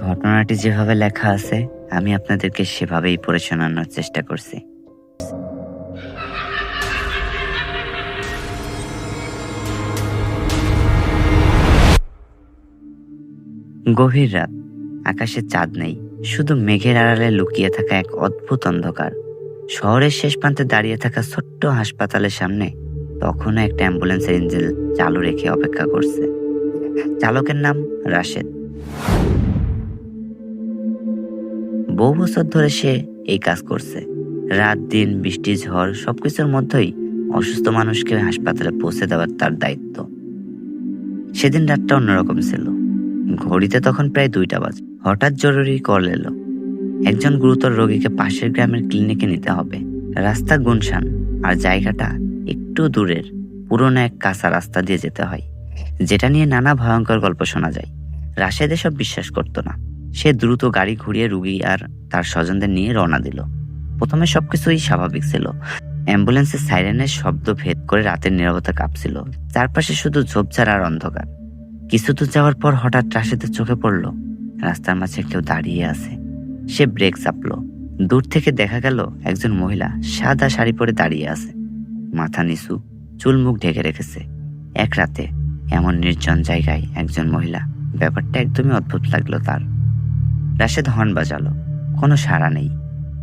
ঘটনাটি যেভাবে লেখা আছে আমি আপনাদেরকে সেভাবেই পড়ে শোনানোর চেষ্টা করছি। গভীর রাত, আকাশে চাঁদ নেই, শুধু মেঘের আড়ালে লুকিয়ে থাকা এক অদ্ভুত অন্ধকার। শহরের শেষ প্রান্তে দাঁড়িয়ে থাকা ছোট্ট হাসপাতালের সামনে তখনও একটা অ্যাম্বুলেন্সের ইঞ্জিন চালু রেখে অপেক্ষা করছে। চালকের নাম রাশেদ। বহু বছর ধরে সে এই কাজ করছে। রাত দিন, বৃষ্টি ঝড় সবকিছুর মধ্যেই অসুস্থ মানুষকে হাসপাতালে পৌঁছে দেওয়ার তার দায়িত্ব। সেদিন রাতটা অন্যরকম ছিল। ঘড়িতে তখন প্রায় 2টা বাজে। হঠাৎ জরুরি কল এলো। একজন গুরুতর রোগীকে পাশের গ্রামের ক্লিনিকে নিতে হবে। রাস্তা গুনশান আর জায়গাটা একটু দূরের পুরোনো এক কাঁচা রাস্তা দিয়ে যেতে হয়, যেটা নিয়ে নানা ভয়ঙ্কর গল্প শোনা যায়। রাশেদ এসব বিশ্বাস করতো না। সে দ্রুত গাড়ি ঘুরিয়ে রুগী আর তার স্বজনদের নিয়ে রওনা দিল। প্রথমে সবকিছুই স্বাভাবিক ছিল। অ্যাম্বুলেন্সের সাইরেনের শব্দ ভেদ করে রাতের নীরবতা কাঁপছিল। চারপাশে শুধু ঝোপঝাড় আর অন্ধকার। কিছু দূর যাওয়ার পর হঠাৎ রাশেদের চোখে পড়ল রাস্তার মাঝে কেউ দাঁড়িয়ে আছে। সে ব্রেক চাপলো। দূর থেকে দেখা গেল একজন মহিলা সাদা শাড়ি পরে দাঁড়িয়ে আছে, মাথা নিচু, চুল মুখ ঢেকে রেখেছে। এক রাতে এমন নির্জন জায়গায় একজন মহিলা, ব্যাপারটা একদমই অদ্ভুত লাগলো তার। রাশেদ হর্ন বাজালো, কোনো সাড়া নেই।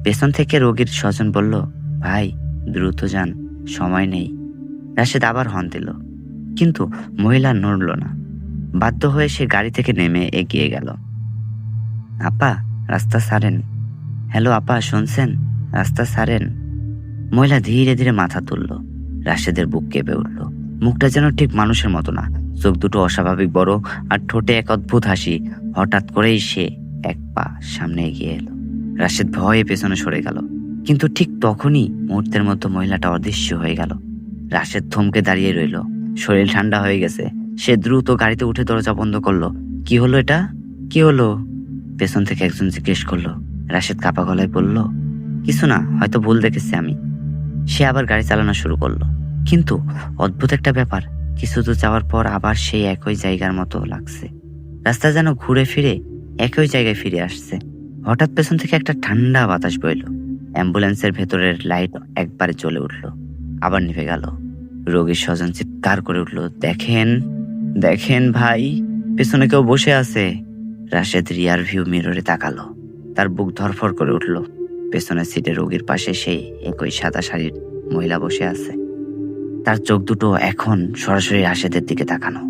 পেছন থেকে রোগীর স্বজন বলল, ভাই দ্রুত যান, সময় নেই। রাশেদ আবার হর্ন দিল, কিন্তু মহিলা নড়ল না। বাধ্য হয়ে সে গাড়ি থেকে নেমে এগিয়ে গেল। আপা, রাস্তা ছাড়েন। হ্যালো আপা, শুনছেন? রাস্তা ছাড়েন। মহিলা ধীরে ধীরে মাথা তুলল। রাশেদের বুক কেঁপে উঠল। মুখটা যেন ঠিক মানুষের মতো না, চোখ দুটো অস্বাভাবিক বড় আর ঠোঁটে এক অদ্ভুত হাসি। হঠাৎ করেই সে এক পা সামনে এগিয়ে এলো। রাশেদ ভয়ে পেছনে সরে গেল, কিন্তু ঠিক তখনই মুহূর্তের মধ্যে মহিলাটা অদৃশ্য হয়ে গেল। রাশেদ থমকে দাঁড়িয়ে রইল। শরীর ঠান্ডা হয়ে গেছে। সে দ্রুত গাড়িতে উঠে দরজা বন্ধ করলো। কি হলো এটা? কি হলো? পেছন থেকে একজন জিজ্ঞেস করলো। রাশেদ কাঁপা গলায় বলল, কিছু না, হয়তো ভুল দেখেছি আমি। সে আবার গাড়ি চালানো শুরু করলো। কিন্তু অদ্ভুত একটা ব্যাপার, কিছু দূর যাওয়ার পর আবার সেই একই জায়গার মতো লাগছে। রাস্তা যেন ঘুরে ফিরে একই জায়গায় ফিরে আসছে। হঠাৎ পেছন থেকে একটা ঠান্ডা বাতাস বইল। অ্যাম্বুলেন্সের ভেতরের লাইট একবারে জ্বলে উঠল, আবার নিভে গেল। রোগীর স্বজন চিৎকার করে উঠল, দেখেন দেখেন ভাই, পেছনে কেউ বসে আছে। রাশেদ রিয়ার ভিউ মিররে তাকালো। তার বুক ধরফর করে উঠল। পেছনের সিটে রোগীর পাশে সেই একই সাদা শাড়ির মহিলা বসে আছে। তার চোখ দুটো এখন সরাসরি রাশেদের দিকে তাকানো।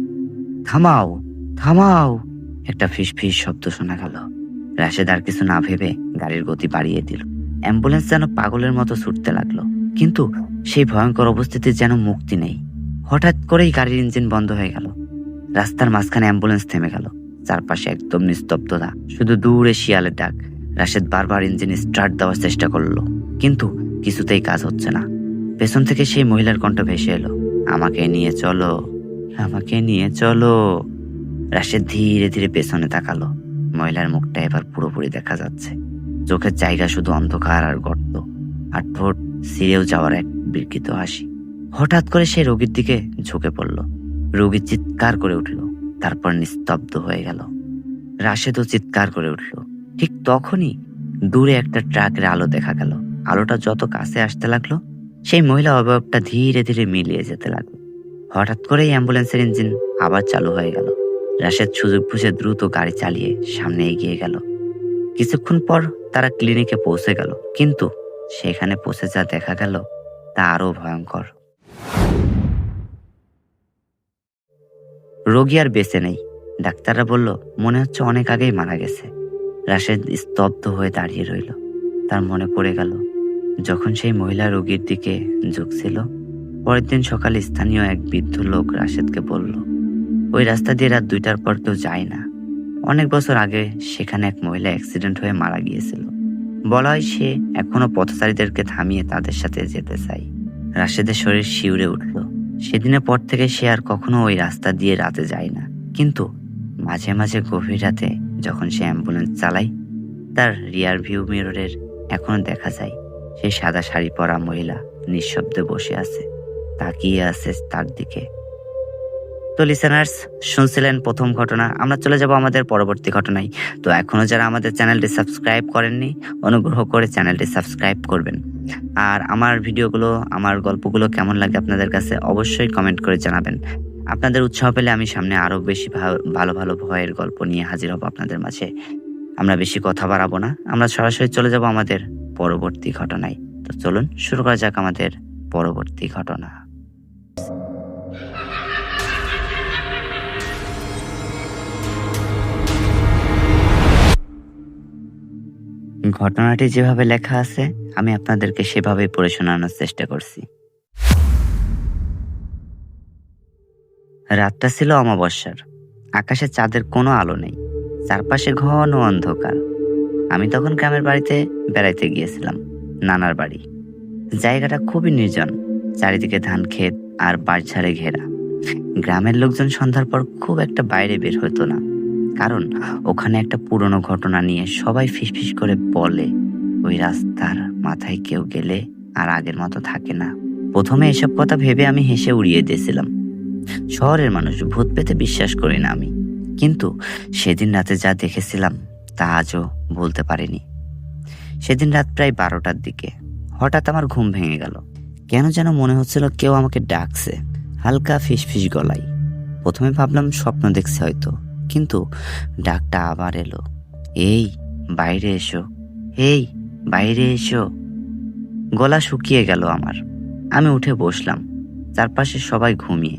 থামাও থামাও, একটা ফিস ফিস শব্দ শোনা গেল। রাশেদ আর কিছু না ভেবে গাড়ির গতি বাড়িয়ে দিল। অ্যাম্বুলেন্স যেন পাগলের মতো ছুটতে লাগলো, কিন্তু সেই ভয়ঙ্কর অবস্থিতির যেন মুক্তি নেই। হঠাৎ করেই গাড়ির ইঞ্জিন বন্ধ হয়ে গেল। রাস্তার মাঝখানে অ্যাম্বুলেন্স থেমে গেল। চারপাশে একদম নিস্তব্ধতা, শুধু দূরে শিয়ালের ডাক। রাশেদ বারবার ইঞ্জিন স্টার্ট দেওয়ার চেষ্টা করলো, কিন্তু কিছুতেই কাজ হচ্ছে না। পেছন থেকে সেই মহিলার কণ্ঠ ভেসে এলো, আমাকে নিয়ে চলো, আমাকে নিয়ে চলো। রাশেদ ধীরে ধীরে পেছনে তাকালো। মহিলার মুখটা এবার পুরোপুরি দেখা যাচ্ছে। চোখের জায়গা শুধু অন্ধকার আর গর্ত, আর ঠোঁট ছিঁড়েও যাওয়ার এক বিকৃত হাসি। হঠাৎ করে সে রোগীর দিকে ঝুঁকে পড়ল। রোগী চিৎকার করে উঠল, তারপর নিস্তব্ধ হয়ে গেল। রাশেদও চিৎকার করে উঠল। ঠিক তখনই দূরে একটা ট্রাকের আলো দেখা গেল। আলোটা যত কাছে আসতে লাগলো, সেই মহিলা অবয়বটা ধীরে ধীরে মিলিয়ে যেতে লাগলো। হঠাৎ করেই অ্যাম্বুলেন্সের ইঞ্জিন আবার চালু হয়ে গেল। রাশেদ সুযোগ বুঝে দ্রুত গাড়ি চালিয়ে সামনে এগিয়ে গেল। কিছুক্ষণ পর তারা ক্লিনিকে পৌঁছে গেল, কিন্তু সেখানে পৌঁছে যা দেখা গেল তা আরো ভয়ঙ্কর। রোগী আর বেঁচে নেই। ডাক্তাররা বলল, মনে হচ্ছে অনেক আগেই মারা গেছে। রাশেদ স্তব্ধ হয়ে দাঁড়িয়ে রইল। তার মনে পড়ে গেল যখন সেই মহিলা রোগীর দিকে ঝুঁকছিল। পরের দিন সকালে স্থানীয় এক বৃদ্ধ লোক রাশেদকে বলল, ওই রাস্তা দিয়ে রাত 2টার পর কেউ যায় না। অনেক বছর আগে সেখানে এক মহিলা অ্যাক্সিডেন্ট হয়ে মারা গিয়েছিল। বলা হয় সে এখনো পথচারীদেরকে থামিয়ে তাদের সাথে যেতে চায়। রাশেদের শরীর শিউরে উঠল। সেদিনের পর থেকে সে আর কখনো ওই রাস্তা দিয়ে রাতে যায় না। কিন্তু মাঝে মাঝে গভীর রাতে যখন সে অ্যাম্বুলেন্স চালায়, তার রিয়ার ভিউ মিররের এখনো দেখা যায় সেই সাদা শাড়ি পরা মহিলা নিঃশব্দে বসে আছে, তাকিয়ে আছে তার দিকে। তো লিসেনার্স, শুনছিলেন প্রথম ঘটনা। আমরা চলে যাব আমাদের পরবর্তী ঘটনায়। তো এখনো যারা আমাদের চ্যানেলটি সাবস্ক্রাইব করেননি, অনুগ্রহ করে চ্যানেলটি সাবস্ক্রাইব করবেন। আর আমার ভিডিওগুলো, আমার গল্পগুলো কেমন লাগে আপনাদের কাছে অবশ্যই কমেন্ট করে জানাবেন। আপনাদের উৎসাহ পেলে আমি সামনে আরো বেশি ভালো ভালো ভয়ের গল্প নিয়ে হাজির হব আপনাদের মাঝে। আমরা বেশি কথা বাড়াবো না, আমরা সরাসরি চলে যাব আমাদের পরবর্তী ঘটনায়। তো চলুন শুরু করা যাক আমাদের পরবর্তী ঘটনা। ঘটনাটি যেভাবে লেখা আছে আমি আপনাদেরকে সেভাবে পড়ে শোনানোর চেষ্টা করছি। রাতটা ছিল অমাবস্যার। আকাশে চাঁদের কোনো আলো নেই, চারপাশে ঘন অন্ধকার। আমি তখন গ্রামের বাড়িতে বেড়াইতে গিয়েছিলাম, নানার বাড়ি। জায়গাটা খুবই নির্জন, চারিদিকে ধান ক্ষেত আর বাঁশঝাড়ে ঘেরা। গ্রামের লোকজন সন্ধ্যার পর খুব একটা বাইরে বের হতো না, কারণ ওখানে একটা পুরনো ঘটনা নিয়ে সবাই ফিসফিস করে বলে ওই রাস্তার মাথায় কেউ গেলে আর আগের মতো থাকে না। প্রথমে এসব কথা ভেবে আমি হেসে উড়িয়ে দিয়েছিলাম। শহরের মানুষ ভূত পেতে বিশ্বাস করি না আমি, কিন্তু সেদিন রাতে যা দেখেছিলাম তা আজও বলতে পারিনি। সেদিন রাত প্রায় 12টার দিকে হঠাৎ আমার ঘুম ভেঙে গেল। কেন যেন মনে হচ্ছিল কেউ আমাকে ডাকছে, হালকা ফিসফিস গলায়। প্রথমে ভাবলাম স্বপ্ন দেখছে হয়তো, কিন্তু ডাকটা আবার এলো, এই বাইরে এসো, এই বাইরে এসো। গলা শুকিয়ে গেল আমার। আমি উঠে বসলাম, চারপাশে সবাই ঘুমিয়ে।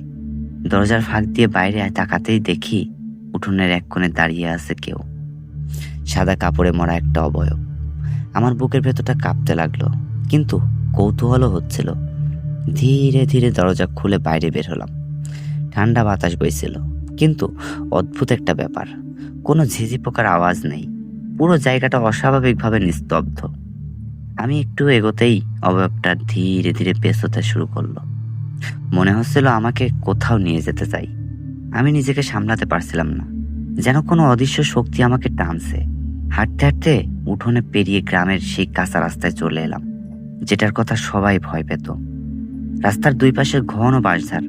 দরজার ফাঁক দিয়ে বাইরে তাকাতেই দেখি উঠোনের এক কোণে দাঁড়িয়ে আছে কেউ, সাদা কাপড়ে মোড়া একটা অবয়ব। আমার বুকের ভেতরটা কাঁপতে লাগলো, কিন্তু কৌতূহলও হচ্ছিল। ধীরে ধীরে দরজা খুলে বাইরে বের হলাম। ঠান্ডা বাতাস বইছিল, কিন্তু অদ্ভুত একটা ব্যাপার, কোনো ঝিঝি পোকার আওয়াজ নেই। পুরো জায়গাটা অস্বাভাবিকভাবে নিস্তব্ধ। আমি একটু এগোতেই অবয়বটা ধীরে ধীরে পেছোতে শুরু করলো। মনে হচ্ছিল আমাকে কোথাও নিয়ে যেতে চাই। আমি নিজেকে সামলাতে পারছিলাম না, যেন কোনো অদৃশ্য শক্তি আমাকে টানছে। হাঁটতে হাঁটতে উঠোনে পেরিয়ে গ্রামের সেই কাঁচা রাস্তায় চলে এলাম, যেটার কথা সবাই ভয় পেত। রাস্তার দুই পাশে ঘন বাঁশঝাড়,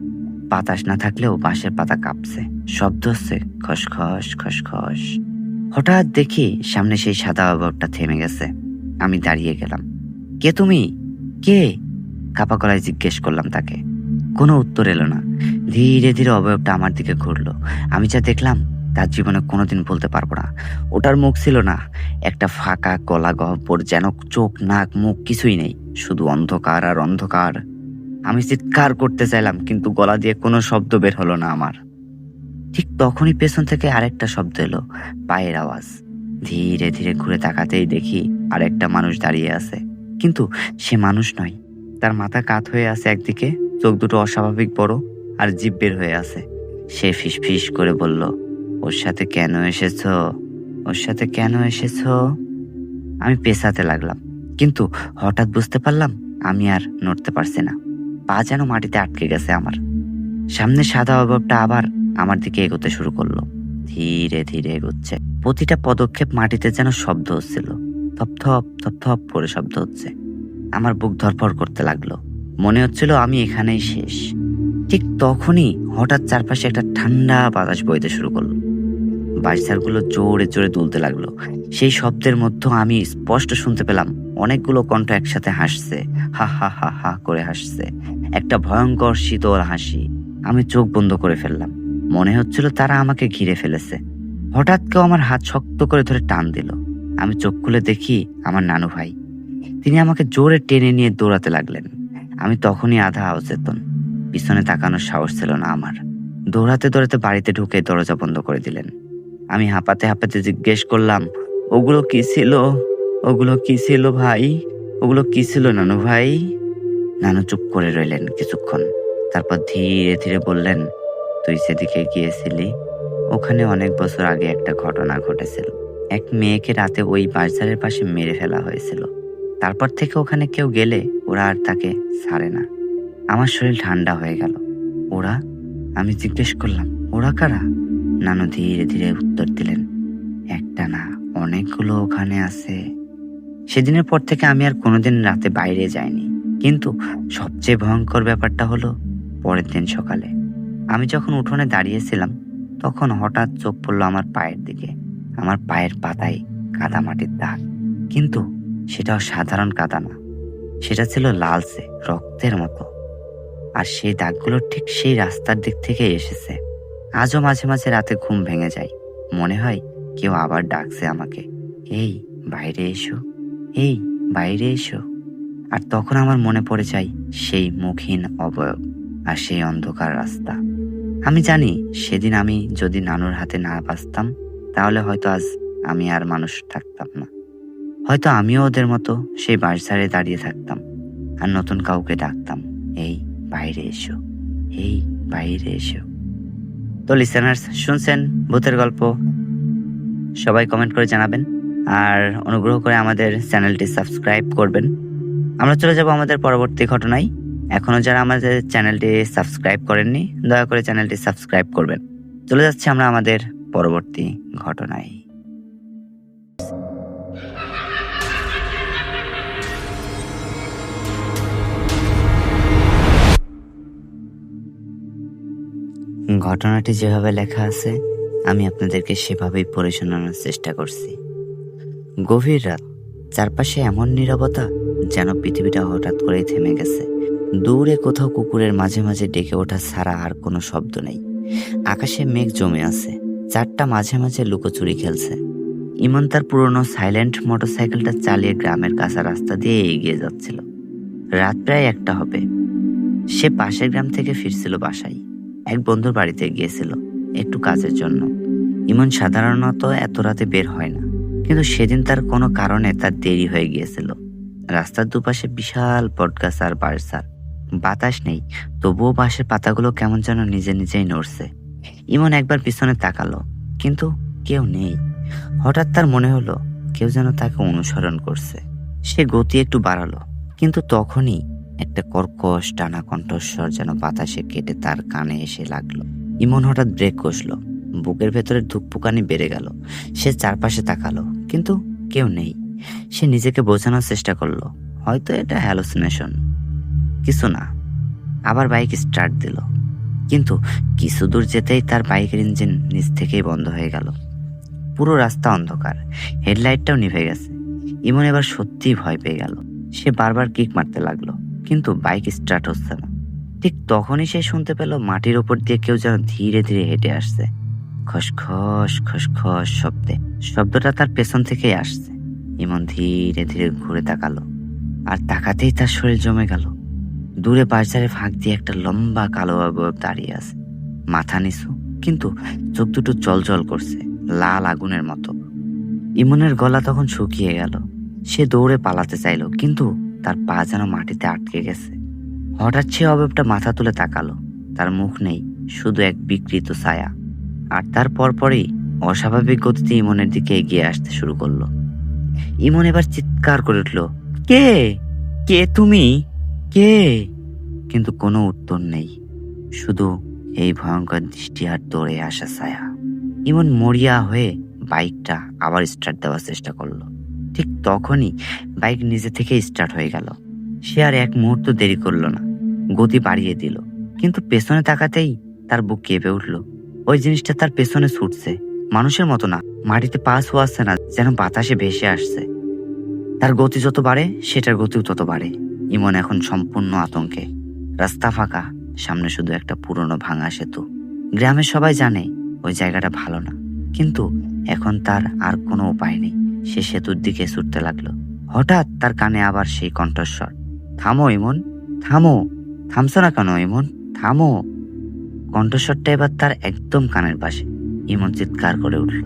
বাতাস না থাকলেও বাঁশের পাতা কাঁপছে, শব্দ হচ্ছে খসখস খসখস। হঠাৎ দেখি সামনে সেই সাদা অবয়বটা থেমে গেছে। আমি দাঁড়িয়ে গেলাম। কে তুমি? কে? কাপা গলায় জিজ্ঞেস করলাম তাকে। কোনো উত্তর এলো না। ধীরে ধীরে অবয়বটা আমার দিকে ঘুরলো। আমি যা দেখলাম তার জীবনে কোনোদিন বলতে পারবো না। ওটার মুখ ছিল না, একটা ফাঁকা গলা গহ্বর, যেন চোখ নাক মুখ কিছুই নেই, শুধু অন্ধকার আর অন্ধকার। আমি চিৎকার করতে চাইলাম, কিন্তু গলা দিয়ে কোনো শব্দ বের হলো না আমার। ঠিক তখনই পেছন থেকে আরেকটা শব্দ এলো, পায়ের আওয়াজ। ধীরে ধীরে ঘুরে তাকাতেই দেখি আরেকটা মানুষ দাঁড়িয়ে আছে, কিন্তু সে মানুষ নয়। তার মাথা কাত হয়ে আছে একদিকে, চোখ দুটো অস্বাভাবিক বড়, আর জিভ বের হয়ে আছে। সে ফিসফিস করে বলল, ওর সাথে কেন এসেছ? ওর সাথে কেন এসেছ? আমি পেছাতে লাগলাম, কিন্তু হঠাৎ বুঝতে পারলাম আমি আর নড়তে পারছি না। পা যেন মাটিতে আটকে গেছে আমার। সামনে সাদা অবয়বটা আবার আমার দিকে এগোতে শুরু করলো, ধীরে ধীরে এগোচ্ছে। প্রতিটা পদক্ষেপ মাটিতে যেন শব্দ হচ্ছিল, থপথপ থপথপ করে শব্দ হচ্ছে। আমার বুক ধরফর করতে লাগলো, মনে হচ্ছিল আমি এখানেই শেষ। ঠিক তখনই হঠাৎ চারপাশে একটা ঠান্ডা বাতাস বইতে শুরু করলো। বাঁশঝাড়গুলো জোরে জোরে দুলতে লাগলো। সেই শব্দের মধ্যে আমি স্পষ্ট শুনতে পেলাম অনেকগুলো কণ্ঠ একসাথে হাসছে, হা হা হা হা করে হাসছে, একটা ভয়ঙ্কর শীতল হাসি। আমি চোখ বন্ধ করে ফেললাম, মনে হচ্ছিল তারা আমাকে ঘিরে ফেলেছে। হঠাৎ কেউ আমার হাত শক্ত করে ধরে টান দিল। আমি চোখ খুলে দেখি আমার নানু ভাই। তিনি আমাকে জোরে টেনে নিয়ে দৌড়াতে লাগলেন। আমি তখনই আধা অচেতন, পিছনে তাকানোর সাহস ছিল না আমার। দৌড়াতে দৌড়াতে বাড়িতে ঢুকে দরজা বন্ধ করে দিলেন। আমি হাঁপাতে হাঁপাতে জিজ্ঞেস করলাম, ওগুলো কি ছিল? ওগুলো কি ছিল ভাই? ওগুলো কি ছিল নানু ভাই? নানু চুপ করে রইলেন কিছুক্ষণ, তারপর ধীরে ধীরে বললেন, তুই সেদিকে গিয়েছিলি, ওখানে অনেক বছর আগে একটা ঘটনা ঘটেছিল। এক মেয়েকে রাতে ওই বাঁশঝাড়ের পাশে মেরে ফেলা হয়েছিল। তারপর থেকে ওখানে কেউ গেলে ওরা আর তাকে ছাড়ে না। আমার শরীর ঠান্ডা হয়ে গেল। ওরা? আমি জিজ্ঞেস করলাম, ওরা কারা? নানু ধীরে ধীরে উত্তর দিলেন, একটা না, অনেকগুলো ওখানে আছে। সেদিনের পর থেকে আমি আর কোনোদিন রাতে বাইরে যাইনি, কিন্তু সবচেয়ে ভয়ঙ্কর ব্যাপারটা হলো পরের দিন সকালে আমি যখন উঠোনে দাঁড়িয়েছিলাম তখন হঠাৎ চোখ পড়ল আমার পায়ের দিকে। আমার পায়ের পাতায় কাদা মাটির দাগ, কিন্তু সেটাও সাধারণ কাদা না, সেটা ছিল লালচে রক্তের মতো। আর সেই দাগগুলো ঠিক সেই রাস্তার দিক থেকে এসেছে। আজও মাঝে মাঝে রাতে ঘুম ভেঙে যায়, মনে হয় কেউ আবার ডাকছে আমাকে, এই বাইরে এসো, এই বাইরে এসো। আর তখন আমার মনে পড়ে যায় সেই মুখহীন অবয়ব আর সেই অন্ধকার রাস্তা। আমি জানি সেদিন আমি যদি নানুর হাতে না বাঁচতাম তাহলে হয়তো আজ আমি আর মানুষ থাকতাম না। হয়তো আমিও ওদের মতো সেই বাঁশঝাড়ে দাঁড়িয়ে থাকতাম আর নতুন কাউকে ডাকতাম, এই বাইরে এসো, এই বাইরে এসো। তো লিসেনার্স, শুনছেন ভূতের গল্প। সবাই কমেন্ট করে জানাবেন আর অনুগ্রহ করে আমাদের চ্যানেলটি সাবস্ক্রাইব করবেন। আমরা চলে যাব আমাদের পরবর্তী ঘটনায়। এখনো যারা আমাদের চ্যানেলটি সাবস্ক্রাইব করেননি, দয়া করে চ্যানেলটি সাবস্ক্রাইব করবেন। চলে যাচ্ছি আমরা আমাদের পরবর্তী ঘটনায়। ঘটনাটি যেভাবে লেখা আছে আমি আপনাদেরকে সেভাবেই পড়ে শোনানোর চেষ্টা করছি। গভীর রাত, চারপাশে এমন নীরবতা যেন পৃথিবীটা হঠাৎ করেই থেমে গেছে। দূরে কোথাও কুকুরের মাঝে মাঝে ডেকে ওঠা ছাড়া আর কোনো শব্দ নেই। আকাশে মেঘ জমে আছে, চারটা মাঝে মাঝে লুকোচুরি খেলছে। ইমন তার পুরনো সাইলেন্ট মোটরসাইকেলটা চালিয়ে গ্রামের কাঁচা রাস্তা দিয়ে এগিয়ে যাচ্ছিল। রাত প্রায় 1টা হবে। সে পাশের গ্রাম থেকে ফিরছিল বাসায়। এক বন্ধুর বাড়িতে গিয়েছিল একটু কাজের জন্য। ইমন সাধারণত এত রাতে বের হয় না, কিন্তু সেদিন তার কোনো কারণে তার দেরি হয়ে গিয়েছিল। রাস্তার দুপাশে বিশাল বটগাছ আর বাঁশঝাড়। বাতাস নেই, তবুও বাঁশের পাতাগুলো কেমন যেন নিজে নিজেই নড়ছে। ইমন একবার পিছনে তাকালো, কিন্তু কেউ নেই। হঠাৎ তার মনে হলো কেউ যেন তাকে অনুসরণ করছে। সে গতি একটু বাড়ালো, কিন্তু তখনই একটা কর্কশ টানা কণ্ঠস্বর যেন বাতাসে কেটে তার কানে এসে লাগলো। ইমন হঠাৎ ব্রেক কষলো, বুকের ভেতরে ধুকপুকানি বেড়ে গেল। সে চারপাশে তাকালো, কিন্তু কেউ নেই। সে নিজেকে বোঝানোর চেষ্টা করলো, হয়তো এটা হ্যালুসিনেশন, কিছু না। আবার বাইক স্টার্ট দিল, কিন্তু কিছু দূর যেতেই তার বাইকের ইঞ্জিন নিচ থেকেই বন্ধ হয়ে গেল। পুরো রাস্তা অন্ধকার, হেডলাইটটাও নিভে গেছে। ইমন এবার সত্যিই ভয় পেয়ে গেল। সে বারবার কিক মারতে লাগলো, কিন্তু বাইক স্টার্ট হচ্ছে না। ঠিক তখনই সে শুনতে পেল মাটির ওপর দিয়ে কেউ যেন ধীরে ধীরে হেঁটে আসছে, খসখস খসখস শব্দে। শব্দটা তার পেছন থেকেই আসছে। ইমন ধীরে ধীরে ঘুরে তাকালো, আর তাকাতেই তার শরীর জমে গেল। দূরে বাজারে ফাঁক দিয়ে একটা লম্বা কালো অবয়ব দাঁড়িয়ে আছে, মাথা নিচু, কিন্তু চোখ দুটো জল করছে লাল আগুনের মতো। ইমনের গলা তখন শুকিয়ে গেল। সে দৌড়ে পালাতে চাইল, কিন্তু তার পা যেন মাটিতে আটকে গেছে। হঠাৎ সে অবয়বটা মাথা তুলে তাকালো। তার মুখ নেই, শুধু এক বিকৃত ছায়া। আর তার পরপরই অস্বাভাবিক গতিতে ইমনের দিকে এগিয়ে আসতে শুরু করলো। ইমন এবার চিৎকার করে উঠল, কে কে তুমি, কে? কিন্তু কোনো উত্তর নেই, শুধু এই ভয়ঙ্কর দৃষ্টি আর দৌড়ে আসা ছায়া। ইমন মরিয়া হয়ে বাইকটা আবার স্টার্ট দেওয়ার চেষ্টা করলো। ঠিক তখনই বাইক নিজে থেকে স্টার্ট হয়ে গেল। সে আর এক মুহূর্ত দেরি করলো না, গতি বাড়িয়ে দিল। কিন্তু পেছনে তাকাতেই তার বুক কেঁপে উঠল। ওই জিনিসটা তার পেছনে ছুটছে, মানুষের মতো না, মাটিতে পা ছোঁয়াচ্ছে না, যেন বাতাসে ভেসে আসছে। তার গতি যত বাড়ে সেটার গতিও তত বাড়ে। ইমন এখন সম্পূর্ণ আতঙ্কে। রাস্তা ফাঁকা, সামনে শুধু একটা পুরনো ভাঙা সেতু। গ্রামের সবাই জানে ওই জায়গাটা ভালো না, কিন্তু এখন তার আর কোনো উপায় নেই। সে সেতুর দিকে ছুটতে লাগলো। হঠাৎ তার কানে আবার সেই কণ্ঠস্বর, থামো ইমন, থামো, থামছো না কেন ইমন, থামো। কণ্ঠস্বরটা এবার তার একদম কানের পাশে। ইমন চিৎকার করে উঠল।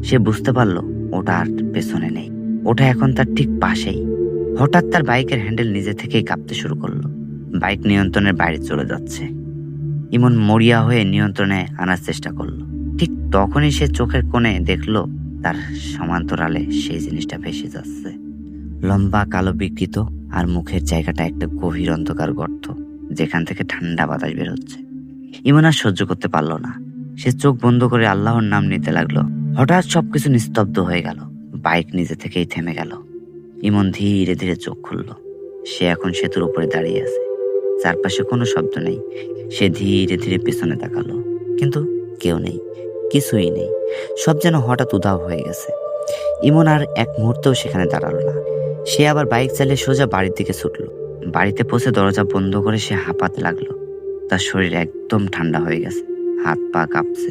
সে বুঝতে পারলো ওটা আর পেছনে নেই, ওটা এখন তার ঠিক পাশেই। হঠাৎ তার বাইকের হ্যান্ডেল নিজে থেকেই কাঁপতে শুরু করলো। বাইক নিয়ন্ত্রণের বাইরে চলে যাচ্ছে। ইমন মরিয়া হয়ে নিয়ন্ত্রণে আনার চেষ্টা করলো। ঠিক তখনই সে চোখের কোণে দেখলো তার সমান্তরালে সেই জিনিসটা ভেসে যাচ্ছে। লম্বা কালো বিকৃত, আর মুখের জায়গাটা একটা গভীর অন্ধকার গর্ত, যেখান থেকে ঠান্ডা বাতাস বের হচ্ছে। ইমন আর সহ্য করতে পারলো না। সে চোখ বন্ধ করে আল্লাহর নাম নিতে লাগলো। হঠাৎ সবকিছু নিস্তব্ধ হয়ে গেল। বাইক নিজে থেকেই থেমে গেল। ইমন ধীরে ধীরে চোখ খুলল। সে এখন সেতুর উপরে দাঁড়িয়ে আছে। চারপাশে কোনো শব্দ নেই। সে ধীরে ধীরে পেছনে তাকালো, কিন্তু কেউ নেই, কিছুই নেই। সব যেন হঠাৎ উধাও হয়ে গেছে। ইমন আর এক মুহূর্তেও সেখানে দাঁড়ালো না। সে আবার বাইক চালিয়ে সোজা বাড়ির দিকে ছুটলো। বাড়িতে পৌঁছে দরজা বন্ধ করে সে হাঁপাতে লাগলো। তার শরীর একদম ঠান্ডা হয়ে গেছে, হাত পা কাঁপছে।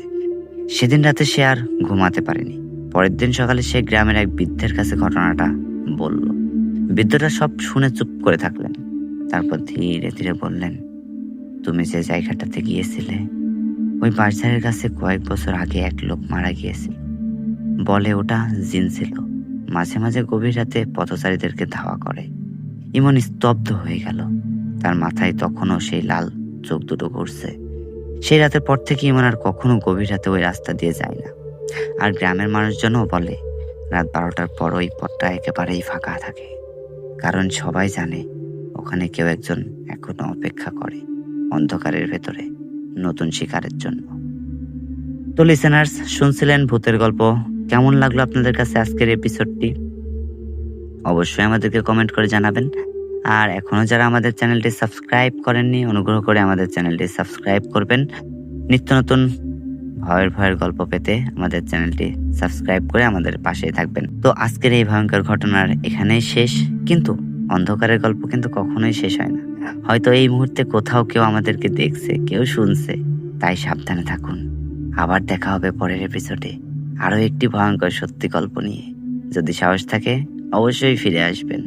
সেদিন রাতে সে আর ঘুমাতে পারেনি। পরের দিন সকালে সে গ্রামের এক বৃদ্ধের কাছে ঘটনাটা বলল। বৃদ্ধটা সব শুনে চুপ করে থাকলেন। তারপর ধীরে ধীরে বললেন, তুমি যে জায়গাটাতে গিয়েছিলে, ওই বাজারের কাছে কয়েক বছর আগে এক লোক মারা গিয়েছিল। বলে ওটা জিন ছিল, মাঝে মাঝে গভীর রাতে পথচারীদেরকে ধাওয়া করে। ইমন স্তব্ধ হয়ে গেল। তার মাথায় তখনও সেই লাল চোখ দুটো ঘুরছে। সেই রাতের পর থেকে ইমন আর কখনো গভীর রাতে ওই রাস্তা দিয়ে যায় না। আর গ্রামের মানুষজনও বলে রাত 12টার পর ওই পথটা একেবারেই ফাঁকা থাকে, কারণ সবাই জানে ওখানে কেউ একজন এখনো অপেক্ষা করে অন্ধকারের ভেতরে নতুন শিকারের জন্য। তো লিসেনার্স, শুনছিলেন ভূতের গল্প। কেমন লাগলো আপনাদের কাছে আজকের এপিসোডটি? অবশ্যই আমাদেরকে কমেন্ট করে জানাবেন। আর এখনো যারা আমাদের চ্যানেলটি সাবস্ক্রাইব করেননি, অনুগ্রহ করে আমাদের চ্যানেলটি সাবস্ক্রাইব করবেন। নিত্য নতুন ভয়ের গল্প পেতে আমাদের চ্যানেলটি সাবস্ক্রাইব করে আমাদের পাশেই থাকবেন। তো আজকের এই ভয়ঙ্কর ঘটনার এখানেই শেষ, কিন্তু অন্ধকারের গল্প কিন্তু কখনোই শেষ হয় না। হয়তো এই মুহূর্তে কোথাও কেউ আমাদেরকে দেখছে, কেউ শুনছে, তাই সাবধানে থাকুন। আবার দেখা হবে পরের এপিসোডে আরো একটি ভয়ঙ্কর সত্যি গল্প নিয়ে। যদি সাহস থাকে অবশ্যই ফিরে আসবেন।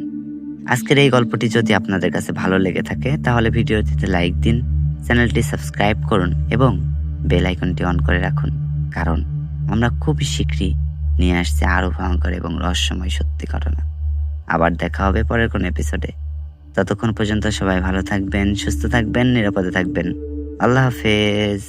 আজকের এই গল্পটি যদি আপনাদের কাছে ভালো লেগে থাকে তাহলে ভিডিওটিতে লাইক দিন, চ্যানেলটি সাবস্ক্রাইব করুন এবং বেল আইকনটি অন করে রাখুন, কারণ আমরা খুবই শীঘ্রই নিয়ে আসছি আরো ভয়ঙ্কর এবং রহস্যময় সত্যি ঘটনা। আবার দেখা হবে পরের কোন এপিসোডে। ততক্ষণ পর্যন্ত সবাই ভালো থাকবেন, সুস্থ থাকবেন, নিরাপদে থাকবেন। আল্লাহ হাফেজ।